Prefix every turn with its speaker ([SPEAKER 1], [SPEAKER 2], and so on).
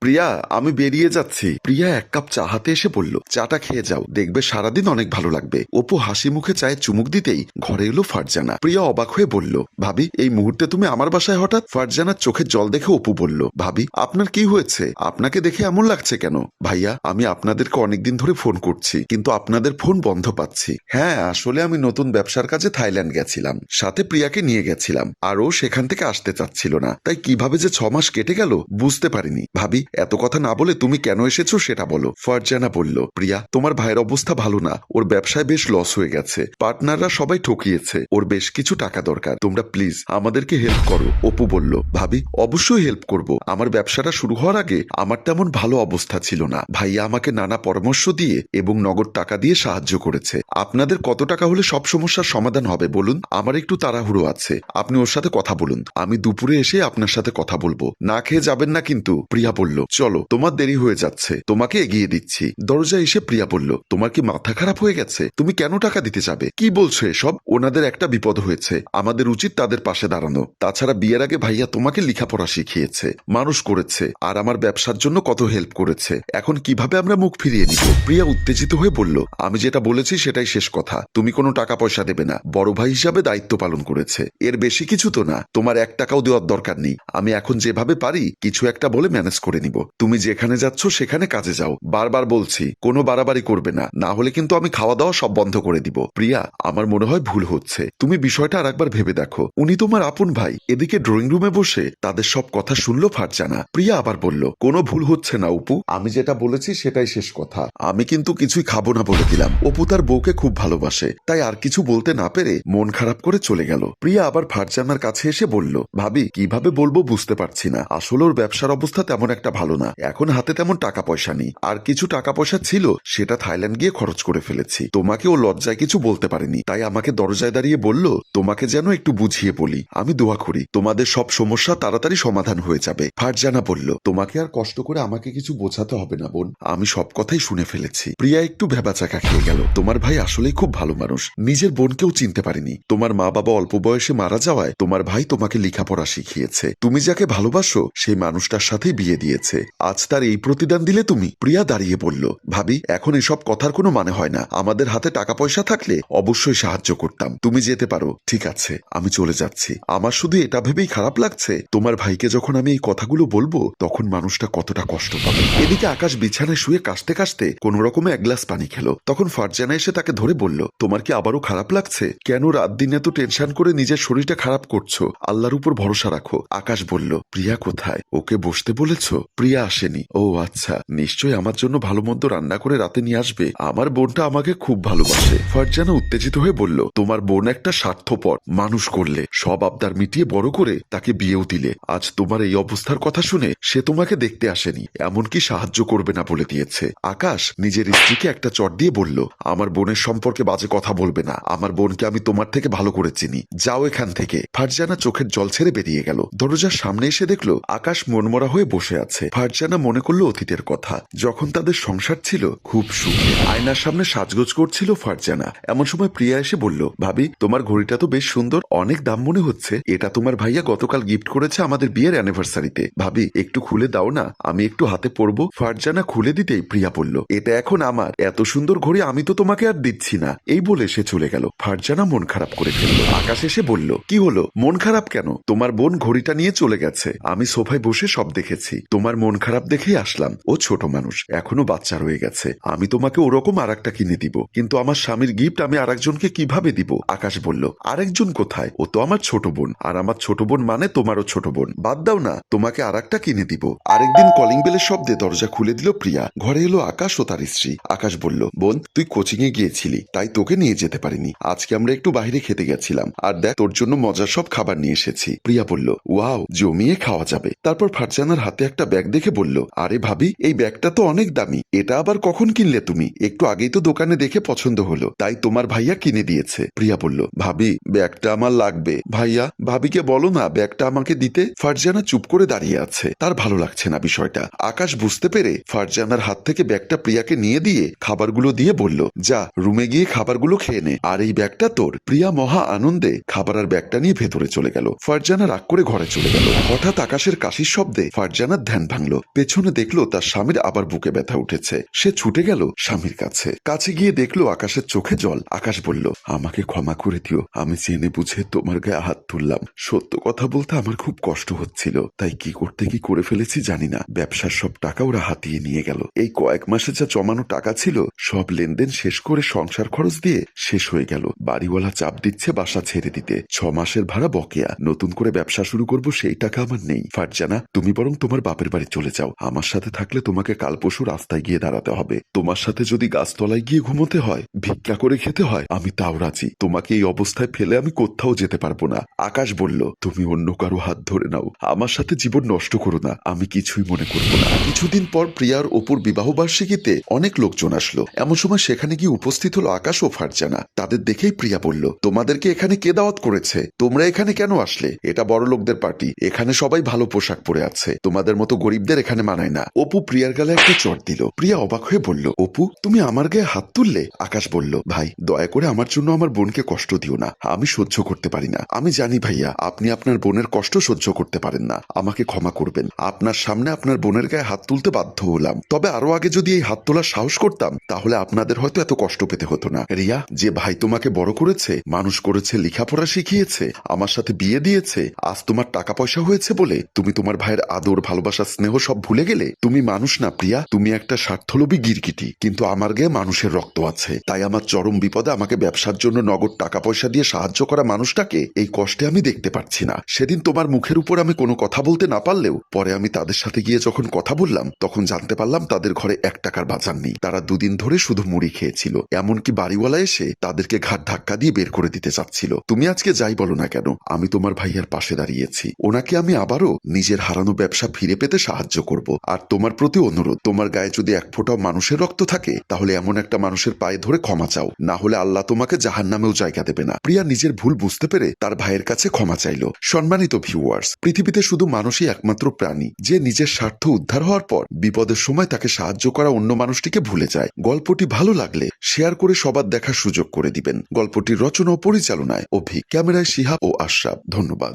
[SPEAKER 1] প্রিয়া আমি বেরিয়ে যাচ্ছি। প্রিয়া এক কাপ চা হাতে এসে বলল, চাটা খেয়ে যাও, দেখবে সারাদিন অনেক ভালো লাগবে। অপু হাসি মুখে চায়ে চুমুক দিতেই ঘরে এলো ফারজানা। প্রিয়া অবাক হয়ে বলল, ভাবি এই মুহূর্তে তুমি আমার বাসায় হঠাৎ? ফারজানার চোখের জল দেখে অপু বলল, ভাবি আপনার কি হয়েছে? আপনাকে দেখে এমন লাগছে কেন? ভাইয়া আমি আপনাদেরকে অনেকদিন ধরে ফোন করছি, কিন্তু আপনাদের ফোন বন্ধ পাচ্ছি। হ্যাঁ আসলে আমি নতুন ব্যবসার কাজে থাইল্যান্ড গেছিলাম, সাথে প্রিয়াকে নিয়ে গেছিলাম, আর ও সেখান থেকে আসতে চাচ্ছিল না, তাই কিভাবে যে 6 মাস কেটে গেল বুঝতে পারিনি। ভাবি এত কথা না বলে তুমি কেন এসেছো সেটা বলো। ফারজানা বলল, প্রিয়া তোমার ভাইয়ের অবস্থা ভালো না, ওর ব্যবসায় বেশ লস হয়ে গেছে, পার্টনাররা সবাই ঠকিয়েছে, ওর বেশ কিছু টাকা দরকার, তোমরা প্লিজ আমাদেরকে হেল্প করো। অপু বলল, ভাবি অবশ্যই হেল্প করব। আমার ব্যবসাটা শুরু হওয়ার আগে আমার তেমন ভালো অবস্থা ছিল না, ভাইয়া আমাকে নানা পরামর্শ দিয়ে এবং নগদ টাকা দিয়ে সাহায্য করেছে। আপনাদের কত টাকা হলে সব সমস্যার সমাধান হবে বলুন? আমার একটু তাড়াহুড়ো আছে, আপনি ওর সাথে কথা বলুন, আমি দুপুরে এসে আপনার সাথে কথা বলবো। না খেয়ে যাবেন না কিন্তু। প্রিয়া বলল, চলো তোমার দেরি হয়ে যাচ্ছে, তোমাকে এগিয়ে দিচ্ছি। দরজা এসে প্রিয়া বলল, তোমার কি মাথা খারাপ হয়ে গেছে? তুমি কেন টাকা দিতে যাবে? কি বলছো এসব? ওনাদের একটা বিপদ হয়েছে, আমাদের উচিত তাদের পাশে দাঁড়ানো। তাছাড়া বিয়ের আগে ভাইয়া তোমাকে লেখাপড়া শিখিয়েছে, মানুষ করেছে, আর আমার ব্যবসার জন্য কত হেল্প করেছে, এখন কিভাবে আমরা মুখ ফিরিয়ে নিব? প্রিয়া উত্তেজিত হয়ে বলল, আমি যেটা বলেছি সেটাই শেষ কথা, তুমি কোনো টাকা পয়সা দেবে না, বড় ভাই হিসাবে দায়িত্ব পালন করেছে, এর বেশি কিছু তো না, তোমার 1 টাকাও দেওয়ার দরকার নেই। আমি এখন যেভাবে পারি কিছু একটা বলে ম্যানেজ করে নিব। তুমি যেখানে যাচ্ছ সেখানে কাজে যাও, বারবার বলছি কোনো বাড়াবাড়ি করবে না, না হলে কিন্তু আমি খাওয়া দাওয়া সব বন্ধ করে দিব। প্রিয়া আমার মনে হয় ভুল হচ্ছে, তুমি বিষয়টা আর একবার ভেবে দেখো, উনি তোমার আপন ভাই। এদিকে ড্রয়িং রুমে বসে তাদের সব কথা শুনলো ফারজানা। প্রিয়া আবার বলল, কোনো ভুল হচ্ছে না অপু, আমি যেটা বলেছি সেটাই শেষ কথা, আমি কিন্তু কিছুই খাবো না বলে দিলাম। অপু তার বউকে খুব ভালোবাসে, তাই আর কিছু বলতে না পেরে মন খারাপ করে চলে গেল। প্রিয়া আবার ফারজানার কাছে এসে বলল, ভাবি কিভাবে বলবো বুঝতে পারছি না, আসলে ওর ব্যবসার অবস্থা তেমন একটা ভালো না, এখন হাতে তেমন টাকা পয়সা নেই, আর কিছু টাকা পয়সা ছিল সেটা থাইল্যান্ড গিয়ে খরচ করে ফেলেছি। তোমাকে ও লজ্জায় কিছু বলতে পারেনি, তাই আমাকে দরজায় দাঁড়িয়ে বলল তোমাকে যেন একটু বুঝিয়ে বলি। আমি দোয়া করি তোমাদের সব সমস্যা তাড়াতাড়ি সমাধান হয়ে যাবে। ফারজানা বলল, তোমাকে আর কষ্ট করে আমাকে কিছু বোঝাতে হবে না বোন, আমি সব কথাই শুনে ফেলেছি। প্রিয়া একটু ভেবাচাকা খেয়ে গেল। তোমার ভাই আসলেই খুব ভালো মানুষ, নিজের বোনকেও চিনতে পারেনি। তোমার মা বাবা অল্প বয়সে মারা যাওয়ায় তোমার ভাই তোমাকে লেখাপড়া শিখিয়েছে, তুমি যাকে ভালোবাসো সেই মানুষটার সাথেই বিয়ে দিয়েছে, আজ তার এই প্রতিদান দিলে তুমি? প্রিয়া দাঁড়িয়ে বলল, ভাবি এখন এসব কথার কোনো মানে হয় না, আমাদের হাতে টাকা পয়সা থাকলে অবশ্যই সাহায্য করতাম। তুমি যেতে পারো। ঠিক আছে আমি চলে যাচ্ছি। আমার শুধু এটা ভেবেই খারাপ লাগছে, তোমার ভাইকে যখন আমি এই কথাগুলো বলবো তখন মানুষটা কতটা কষ্ট পাবে। এদিকে আকাশ বিছানায় শুয়ে কাশতে কাশতে কোন রকমে 1 গ্লাস পানি খেলো। তখন ফারজানা এসে তাকে ধরে বলল, তোমার কি আবারও খারাপ লাগছে? কেন রাত দিন এত টেনশন করে নিজের শরীরটা খারাপ করছো? আল্লাহর উপর ভরসা রাখো। আকাশ বলল, প্রিয়া কোথায়? ওকে বসতে বলেছ? প্রিয়া আসেনি? ও আচ্ছা, নিশ্চয়ই আমার জন্য ভালো মন্দ রান্না করে রাতে নিয়ে আসবে, আমার বোনটা আমাকে খুব ভালোবাসে। ফারজানা উত্তেজিত হয়ে বলল, তোমার বোন একটা স্বার্থপর, মানুষ করলে সব আবদার মিটিয়ে বড় করে তাকে বিয়েও দিলে, আজ তোমার এই অবস্থার কথা শুনে সে তোমাকে দেখতে আসেনি, এমনকি সাহায্য করবে না বলে দিয়েছে। আকাশ নিজের স্ত্রীকে একটা চট দিয়ে বলল, আমার বোনের সম্পর্কে বাজে কথা বলবে না, আমার বোনকে আমি তোমার থেকে ভালো করে চিনি, যাও এখান থেকে। ফারজানা চোখের জল ছেড়ে বেরিয়ে গেল। দরজার সামনে এসে দেখলো আকাশ মনমরা হয়ে বসে আছে। ফারজানা মনে করলো অতীতের কথা, যখন তাদের সংসার ছিল খুব সুখে। আয়নার সামনে সাজগোজ করছিল ফারজানা। এমন সময় প্রিয়া এসে বলল, ভাবি তোমার ঘড়িটা তো বেশ সুন্দর, অনেক দাম মনে হচ্ছে, এটা তোমার ভাইয়া গতকাল গিফট করেছে আমাদের বিয়ের অ্যানিভার্সারিতে, ভাবি একটু খুলে দাও না, আমি একটু হাতে পরবো। ফারজানা খুলে দিতেই প্রিয়া বলল, এটা এখন আমার, এত সুন্দর ঘড়ি আমি তো তোমাকে আর দিচ্ছি না। এই বলে সে চলে গেল। ফারজানা মন খারাপ করে ফেলল। আকাশ এসে বলল, কি হলো, মন খারাপ কেন? তোমার বোন ঘড়িটা নিয়ে চলে গেছে, আমি সোফায় বসে সব দেখেছি, তোমার মন খারাপ দেখেই আসলাম। ও ছোট মানুষ, এখনো বাচ্চা রয়ে গেছে, আমি তোমাকে ওরকম আর একটা কিনে দিব, কিন্তু আমার স্বামীর গিফট আমি আরেকজনকে কিভাবে দিব? আকাশ বলল, আরেকজন কোথায়? ও তো আমার ছোট বোন, আর আমার ছোট বোন মানে তোমারও ছোট বোন, বাদ দাও না, তোমাকে আর একটা কিনে দিব। আরেকদিন কলিং বেলের শব্দে দরজা খুলে দিল প্রিয়া। ঘরে এলো আকাশ ও তার স্ত্রী। আকাশ বলল, বোন তুই কোচিং এ গিয়েছিলি তাই তোকে নিয়ে যেতে পারিনি, আজকে আমরা একটু বাইরে খেতে গেছিলাম, আর দেখ তোর জন্য মজার সব খাবার নিয়ে এসেছি। প্রিয়া বলল, ওয়াও, জমিয়ে খাওয়া যাবে। তারপর ফারজানার হাতে একটা ব্যাগ দেখে বলল, আরে ভাবি এই ব্যাগটা তো অনেক দামি, এটা আবার কখন কিনলে তুমি? একটু আগেই তো দোকানে দেখে পছন্দ হলো, তাই তোমার ভাইয়া কিনে দিয়েছে। প্রিয়া বলল, ভাবি ব্যাগটা আমার লাগবে, ভাইয়া ভাবিকে বলো না ব্যাগটা আমাকে দিতে। ফারজানা চুপ করে দাঁড়িয়ে আছে, তার ভালো লাগছে না বিষয়টা। আকাশ বুঝতে পেরে ফারজানার হাত থেকে ব্যাগটা প্রিয়াকে নিয়ে দিয়ে খাবারগুলো দিয়ে বলল, যা রুমে গিয়ে খাবারগুলো খেয়ে নে, আর এই ব্যাগটা তোর। প্রিয়া মহা আনন্দে খাবার আর ব্যাগটা নিয়ে ভেতরে চলে গেল। ফারজানা রাগ করে ঘরে চলে গেল। হঠাৎ আকাশের কাশির শব্দে ফারজানার ধ্যান ভাঙলো। পেছনে দেখলো তার স্বামীর আবার বুকে ব্যথা উঠেছে। সে ছুটে গেল স্বামীর কাছে। কাছে গিয়ে দেখলো আকাশের চোখে জল। আকাশ বলল, আমাকে ক্ষমা করে দিও, আমি জেনে বুঝে তোমার গায়ে হাত তুললাম। সত্য কথা বলতে আমার খুব কষ্ট হচ্ছিল, তাই কি করতে কি করে ফেলেছি জানি না। ব্যবসার সব টাকা ওরা হাতিয়ে নিয়ে গেল। এই কয়েক মাসে যা জমানো টাকা ছিল সব লেনদেন শেষ করে সংসার খরচ দিয়ে শেষ হয়ে গেল। বাড়িওয়ালা চাপ দিচ্ছে বাসা ছেড়ে দিতে, 6 মাসের ভাড়া বকেয়া। নতুন করে ব্যবসা শুরু করব সেই টাকা আমার নেই। ফারজানা, তুমি বরং তোমার বাপের বাড়ি চলে যাও। আমার সাথে থাকলে তোমাকে কাল পরশু রাস্তায় গিয়ে দাঁড়াতে হবে। তোমার সাথে যদি গাছতলায় গিয়ে ঘুমোতে হয়, ভিক্ষা করে খেতে হয়, আমি তাও রাজি। তোমাকে এই অবস্থায় ফেলে আমি কোথাও যেতে পারবো না। আকাশ বলল, তুমি অন্য কারো হাত ধরে নাও, আমার সাথে জীবন নষ্ট করো না, আমি কিছুই মনে করবো না। কিছুদিন পর প্রিয়ার অপুর বিবাহ বার্ষিকীতে অনেক লোকজন আসলো। এমন সময় সেখানে গিয়ে উপস্থিত হলো আকাশ ও ফারজানা। তাদের দেখেই প্রিয়া বলল, তোমাদেরকে এখানে কে দাওয়াত করেছে? তোমরা এখানে কেন আসলে? এটা বড় লোকদের পার্টি, এখানে সবাই ভালো পোশাক পরে আছে, তোমাদের মতো গরিবদের এখানে মানায় না। অপু প্রিয়ার গালে একটা চড় দিল। প্রিয়া অবাক হয়ে বলল, অপু তুমি আমার গায়ে হাত তুললে? আকাশ বলল, ভাই দয়া করে আমার জন্য আমার বোনকে কষ্ট দিও না, আমি সহ্য করতে পারি না। আমি জানি ভাইয়া আপনি আপনার বোনের কষ্ট সহ্য করতে পারেন না, আমাকে ক্ষমা করবেন। আপনার সামনে আপনার বোনের গায়ে হাত তুলতে বাধ্য হলাম। তবে আরো আগে যদি এই হাত তোলার সাহস করতাম তাহলে আপনাদের হয়তো এত কষ্ট পেতে হতো না। রিয়া, যে ভাই তোমাকে বড় করেছে, মানুষ করেছে, লেখাপড়া শিখিয়েছে, আমার সাথে বিয়ে দিয়েছে, আজ তোমার টাকা পয়সা হয়েছে বলে তুমি তোমার ভাইয়ের আদর, ভালোবাসা, স্নেহ সব ভুলে গেলে? তুমি মানুষ না প্রিয়া, তুমি একটা স্বার্থলোভী গিরগিটি। কিন্তু আমার গায়ে মানুষের রক্ত আছে, তাই আমার চরম বিপদে আমাকে ব্যবসার জন্য নগদ টাকা পয়সা দিয়ে সাহায্য করা মানুষটাকে এই কষ্টে আমি দেখতে পারছি না। সেদিন তোমার মুখের উপর আমি কোনো কথা বলতে না পারলেও পরে আমি তাদের সাথে গিয়ে যখন কথা বললাম তখন জানতে পারলাম তাদের ঘরে 1 টাকার বাজার নেই। তারা 2 দিন ধরে শুধু মুড়ি খেয়েছিল। এমনকি বাড়িওয়ালা এসে তাদেরকে ঘাট ধাক্কা দিয়ে বের করে দিতে চাচ্ছিল। তুমি আজকে যাই বলো না কেন, আমি তোমার ভাইয়ের পাশে দাঁড়িয়েছি। ওনাকে আমি আবারও নিজের হারানো ব্যবসা ফিরে পেতে সাহায্য করব। আর তোমার প্রতি অনুরোধ, তোমার গায়ে যদি 1 ফোঁটাও মানুষের রক্ত থাকে তাহলে এমন একটা মানুষের পায়ে ধরে ক্ষমা চাও, না হলে আল্লাহ তোমাকে জাহান্নামেও জায়গা দেবে না। প্রিয়া নিজের ভুল বুঝতে পেরে তার ভাইয়ের কাছে ক্ষমা চাইল। সম্মানিত ভিউয়ার্স, পৃথিবীতে শুধু মানুষই একমাত্র প্রাণী যে নিজের স্বার্থ উদ্ধার হওয়ার পর বিপদের সময় তাকে সাহায্য করা অন্য মানুষটিকে ভুলে যায়। গল্পটি ভালো লাগলে শেয়ার করে সবার দেখার সুযোগ করে দিবেন। গল্পটির রচনা ও পরিচালনায় অভি, ক্যামেরায় শিহাব ও আশরাফ। ধন্যবাদ।